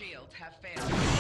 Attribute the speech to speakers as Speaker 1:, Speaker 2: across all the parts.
Speaker 1: shields have failed.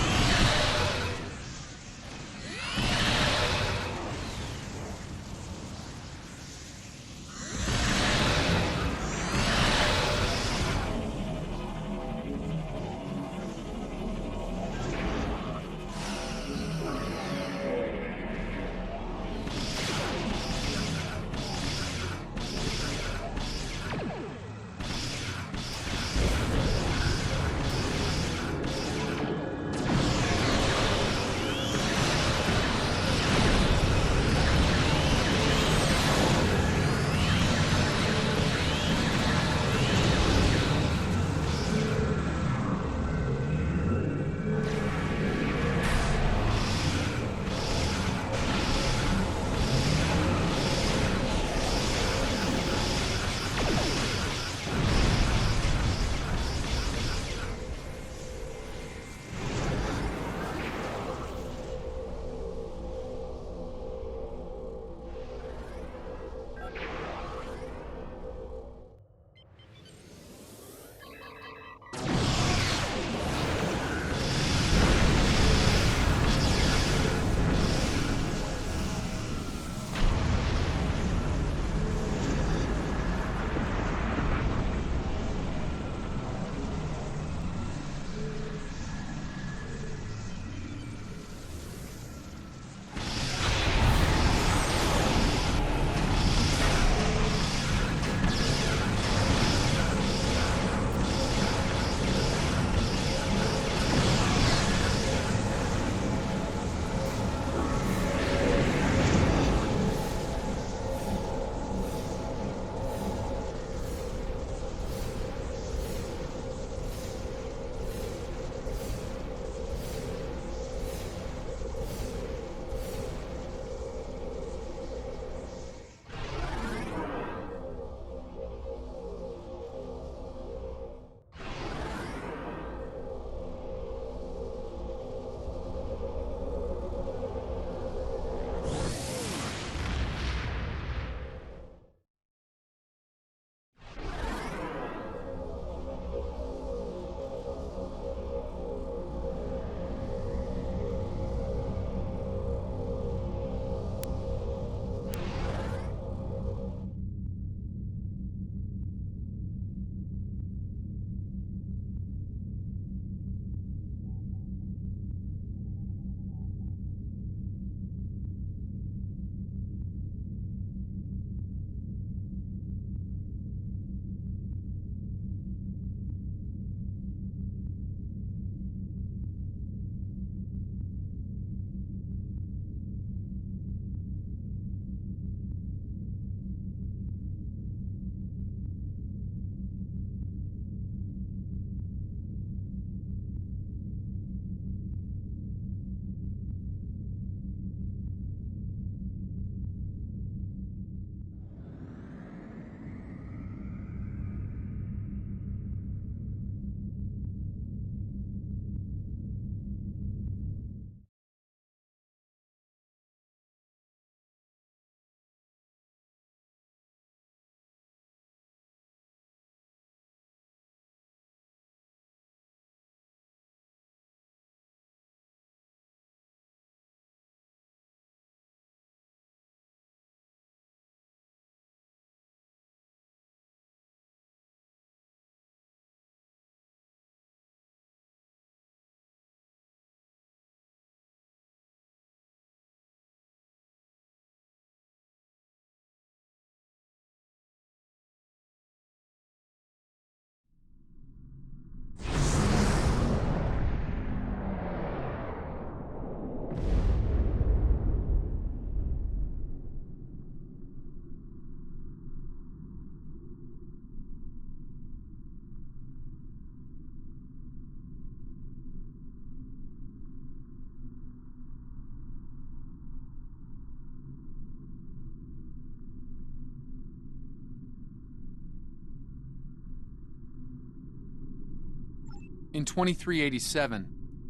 Speaker 2: In 2387,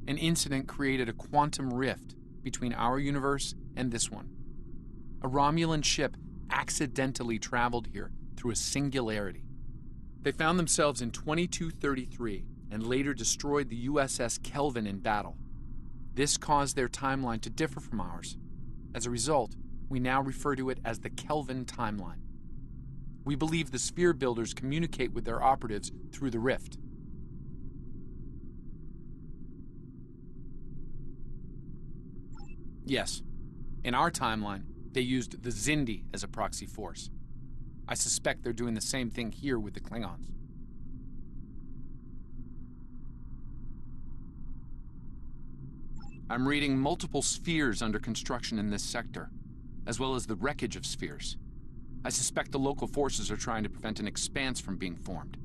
Speaker 2: an incident created a quantum rift between our universe and this one. A Romulan ship accidentally traveled here through a singularity. They found themselves in 2233 and later destroyed the USS Kelvin in battle. This caused their timeline to differ from ours. As a result, we now refer to it as the Kelvin timeline. We believe the sphere builders communicate with their operatives through the rift. Yes, in our timeline, they used the Xindi as a proxy force. I suspect they're doing the same thing here with the Klingons. I'm reading multiple spheres under construction in this sector, as well as the wreckage of spheres. I suspect the local forces are trying to prevent an expanse from being formed.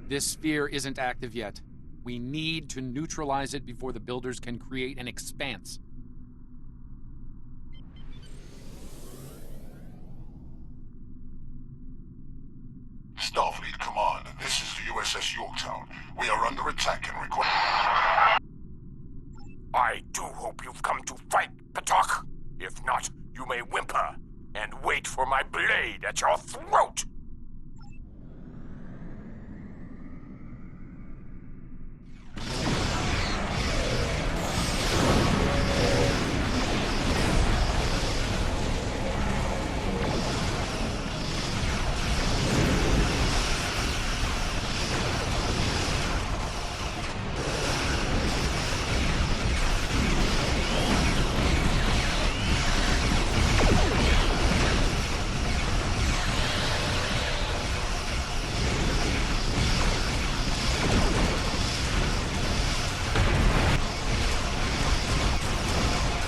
Speaker 2: This sphere isn't active yet. We need to neutralize it before the builders can create an expanse.
Speaker 3: Starfleet Command, this is the USS Yorktown. We are under attack and require...
Speaker 4: I do hope you've come to fight, Patok. If not, you may whimper and wait for my blade at your throat.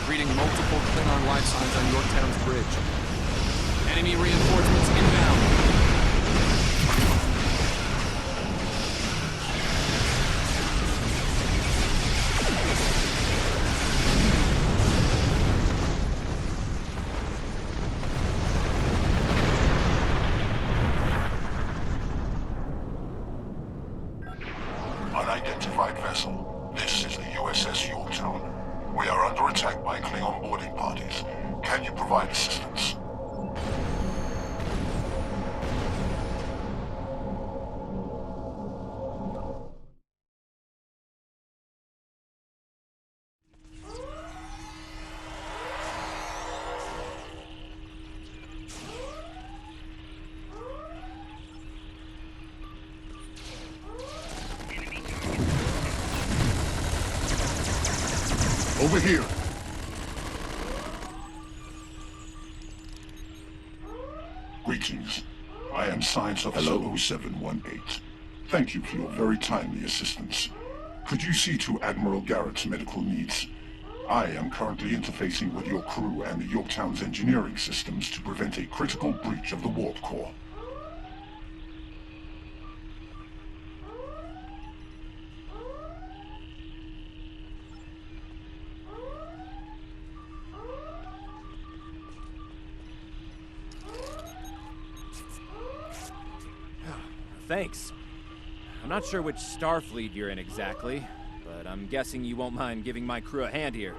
Speaker 2: Reading multiple Klingon life signs on Yorktown's bridge. Enemy reinforcements inbound.
Speaker 3: Unidentified vessel. This is the USS Yorktown. We are under attack by Klingon boarding parties. Can you provide assistance? Over here. Greetings. I am Science Officer 0718. Thank you for your very timely assistance. Could you see to Admiral Garrett's medical needs? I am currently interfacing with your crew and the Yorktown's engineering systems to prevent a critical breach of the warp core.
Speaker 5: Thanks. I'm not sure which Starfleet you're in exactly, but I'm guessing you won't mind giving my crew a hand here.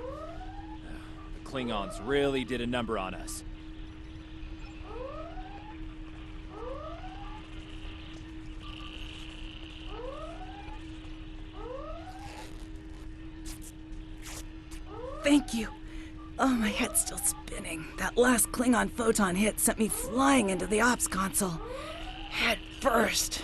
Speaker 5: The Klingons really did a number on us.
Speaker 6: Thank you. Oh, my head's still spinning. That last Klingon photon hit sent me flying into the ops console. Head first.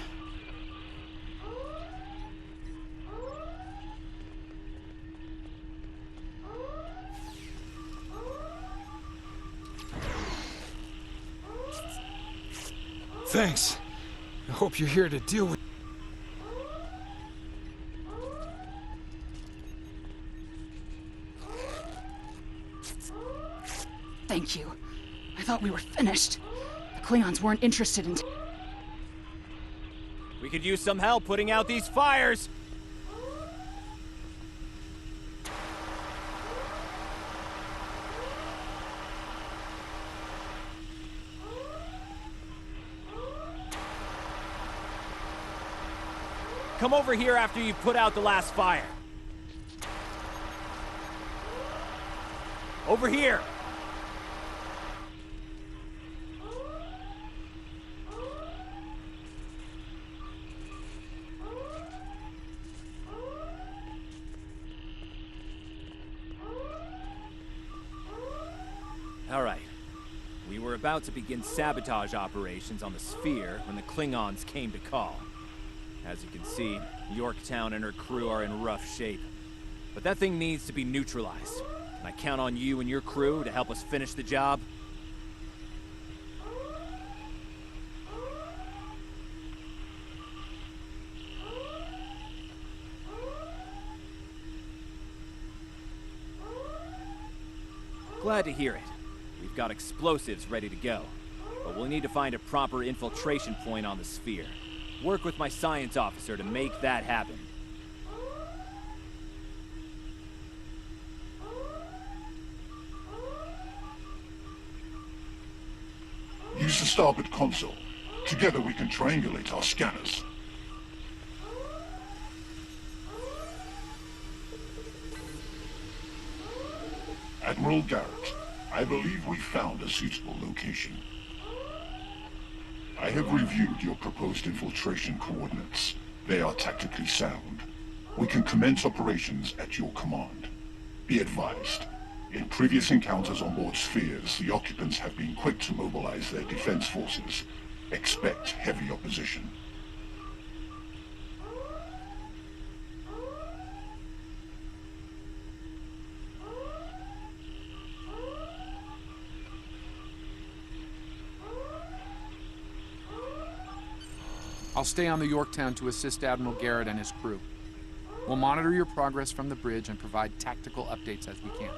Speaker 7: Thanks. I hope you're here to deal with...
Speaker 8: Thank you. I thought we were finished. The Klingons weren't interested in...
Speaker 5: We could use some help putting out these fires! Come over here after you've put out the last fire. Over here! about to begin sabotage operations on the Sphere when the Klingons came to call. As you can see, Yorktown and her crew are in rough shape. But that thing needs to be neutralized. Can I count on you and your crew to help us finish the job? Glad to hear it. We've got explosives ready to go. But we'll need to find a proper infiltration point on the Sphere. Work with my science officer to make that happen.
Speaker 3: Use the starboard console. Together we can triangulate our scanners. Admiral Garrett, I believe we found a suitable location. I have reviewed your proposed infiltration coordinates. They are tactically sound. We can commence operations at your command. Be advised, in previous encounters on board spheres, the occupants have been quick to mobilize their defense forces. Expect heavy opposition.
Speaker 2: I'll stay on the Yorktown to assist Admiral Garrett and his crew. We'll monitor your progress from the bridge and provide tactical updates as we can.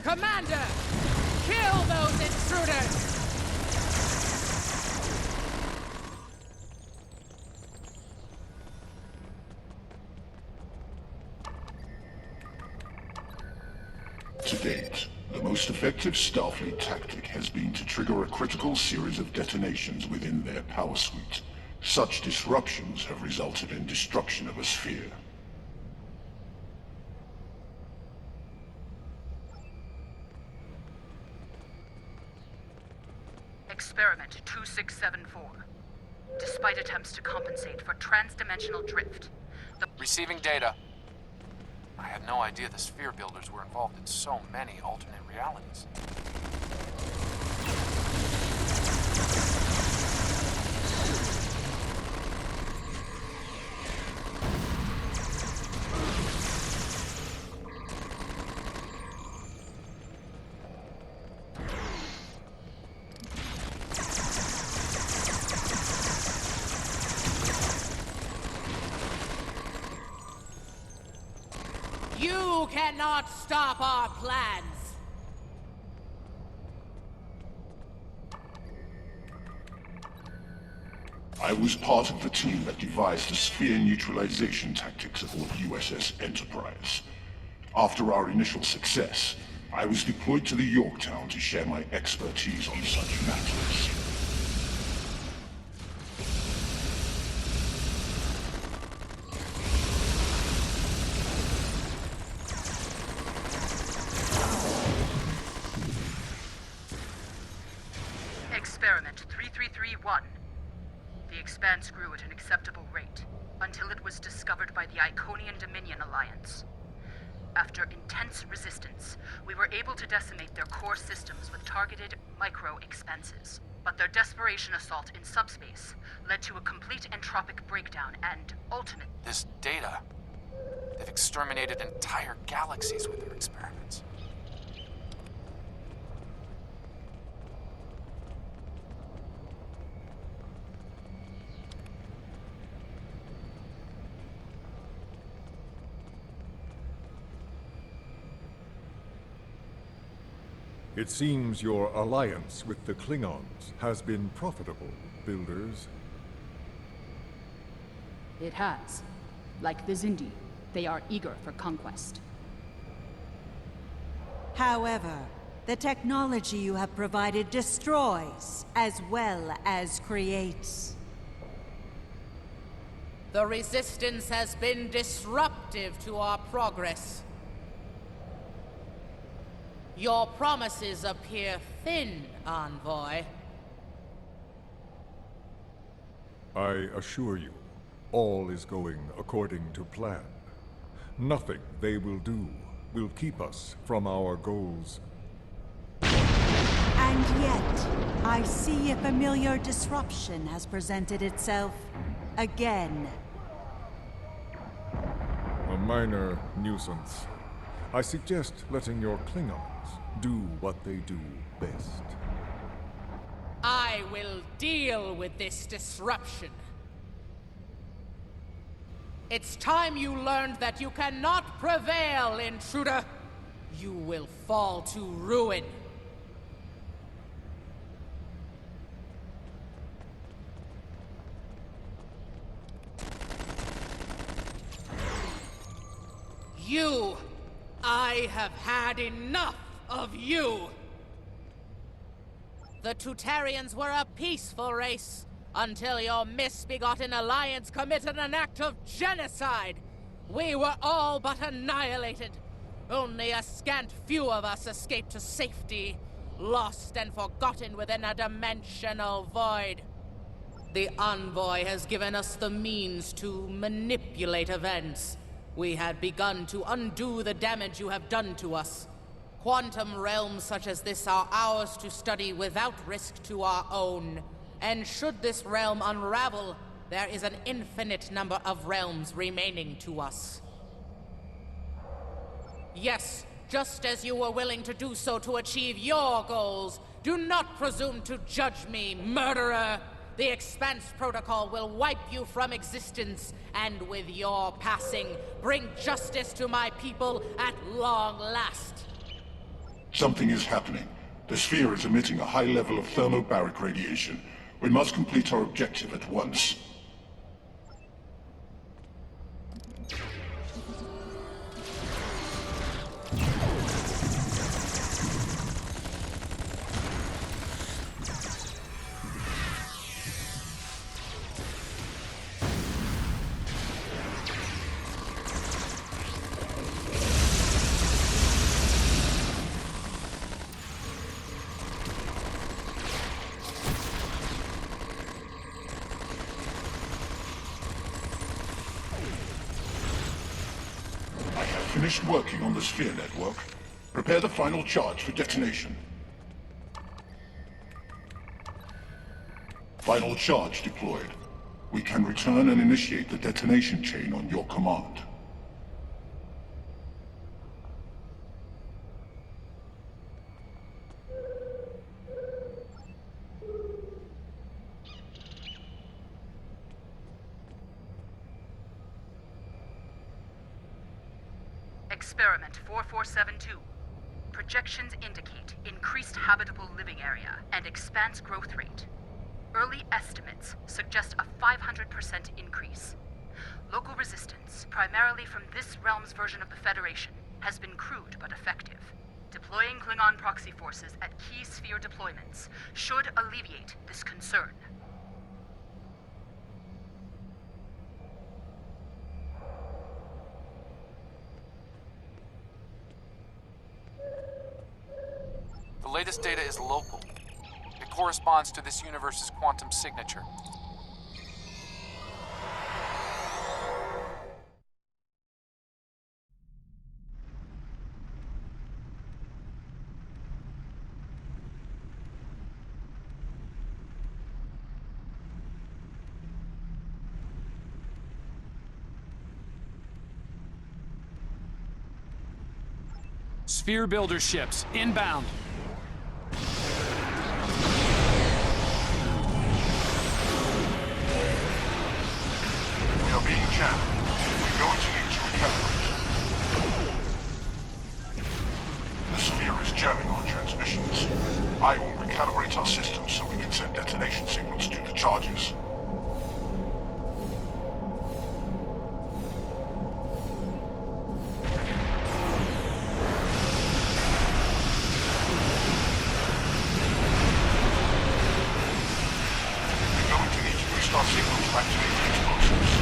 Speaker 1: Commander! Kill those intruders!
Speaker 3: To date, the most effective Starfleet tactic has been to trigger a critical series of detonations within their power suite. Such disruptions have resulted in destruction of a sphere.
Speaker 8: Experiment 2674. Despite attempts to compensate for transdimensional drift, the
Speaker 2: Receiving data. I had no idea the sphere builders were involved in so many alternate realities.
Speaker 1: You cannot stop our plans!
Speaker 3: I was part of the team that devised the sphere neutralization tactics aboard USS Enterprise. After our initial success, I was deployed to the Yorktown to share my expertise on such matters.
Speaker 8: Experiment 3331. The Expanse grew at an acceptable rate, until it was discovered by the Iconian Dominion Alliance. After intense resistance, we were able to decimate their core systems with targeted micro-expanses. But their desperation assault in subspace led to a complete entropic breakdown and, ultimately,
Speaker 2: This data. They've exterminated entire galaxies with their experiments.
Speaker 9: It seems your alliance with the Klingons has been profitable, builders.
Speaker 8: It has. Like the Zindi, they are eager for conquest.
Speaker 10: However, the technology you have provided destroys as well as creates.
Speaker 1: The Resistance has been disruptive to our progress. Your promises appear thin, Envoy.
Speaker 9: I assure you, all is going according to plan. Nothing they will do will keep us from our goals.
Speaker 10: And yet, I see a familiar disruption has presented itself again.
Speaker 9: A minor nuisance. I suggest letting your Klingons do what they do best.
Speaker 1: I will deal with this disruption. It's time you learned that you cannot prevail, intruder. You will fall to ruin. You! I have had enough of you! The Tutarians were a peaceful race, until your misbegotten alliance committed an act of genocide! We were all but annihilated. Only a scant few of us escaped to safety, lost and forgotten within a dimensional void. The Envoy has given us the means to manipulate events. We had begun to undo the damage you have done to us. Quantum realms such as this are ours to study without risk to our own. And should this realm unravel, there is an infinite number of realms remaining to us. Yes, just as you were willing to do so to achieve your goals, do not presume to judge me, murderer! The Expanse Protocol will wipe you from existence, and with your passing, bring justice to my people at long last.
Speaker 3: Something is happening. The sphere is emitting a high level of thermobaric radiation. We must complete our objective at once. Finished working on the sphere network. Prepare the final charge for detonation. Final charge deployed. We can return and initiate the detonation chain on your command.
Speaker 8: Experiment 4472. Projections indicate increased habitable living area and expanse growth rate. Early estimates suggest a 500% increase. Local resistance, primarily from this realm's version of the Federation, has been crude but effective. Deploying Klingon proxy forces at key sphere deployments should alleviate this concern.
Speaker 2: The latest data is local. It corresponds to this universe's quantum signature. Sphere builder ships inbound.
Speaker 3: We are being jammed. We're going to need to recalibrate. The sphere is jamming our transmission. I will recalibrate our systems so we can send detonation signals to the charges. We're going to need to boost our signals to activate the explosives.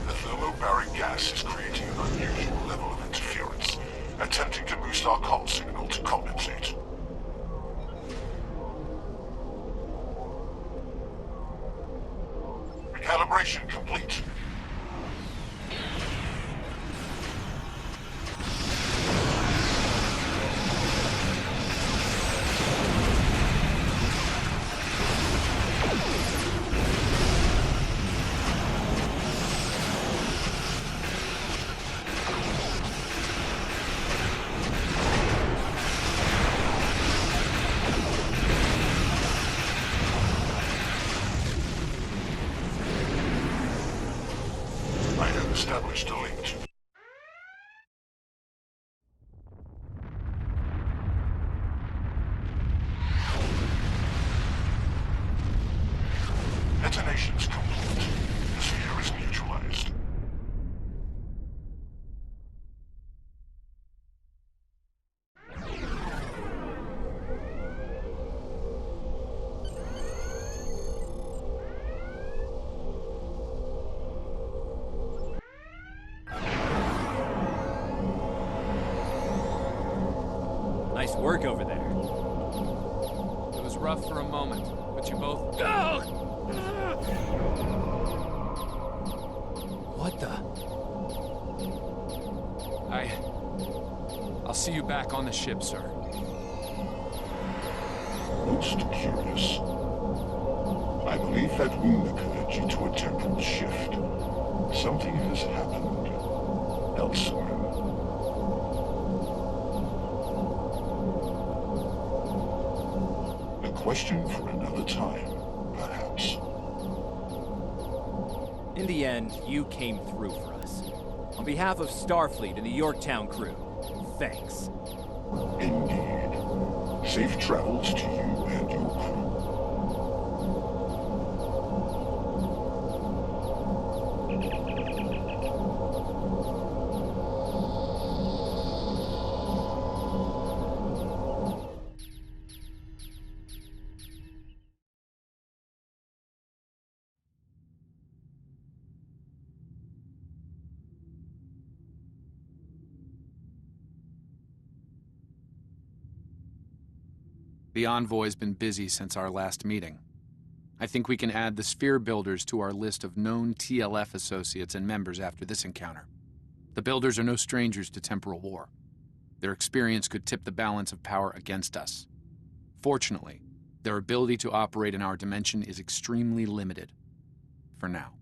Speaker 3: The thermobaric gas is creating an unusual level of interference, attempting to boost our comm signal to compensate. Recalibration complete. I have established a link to detonations complete. The sphere is neutralized.
Speaker 5: Nice work over there.
Speaker 2: It was rough for a moment, but you both...
Speaker 5: What the?
Speaker 2: I'll see you back on the ship, sir.
Speaker 3: Most curious. I believe that wound occurred due to a temporal shift. Something has happened elsewhere. A question for another time, perhaps.
Speaker 5: In the end, you came through for us. On behalf of Starfleet and the Yorktown crew, thanks.
Speaker 3: Indeed. Safe travels to you and your crew.
Speaker 2: The Envoy's been busy since our last meeting. I think we can add the Sphere Builders to our list of known TLF associates and members after this encounter. The Builders are no strangers to temporal war. Their experience could tip the balance of power against us. Fortunately, their ability to operate in our dimension is extremely limited. For now.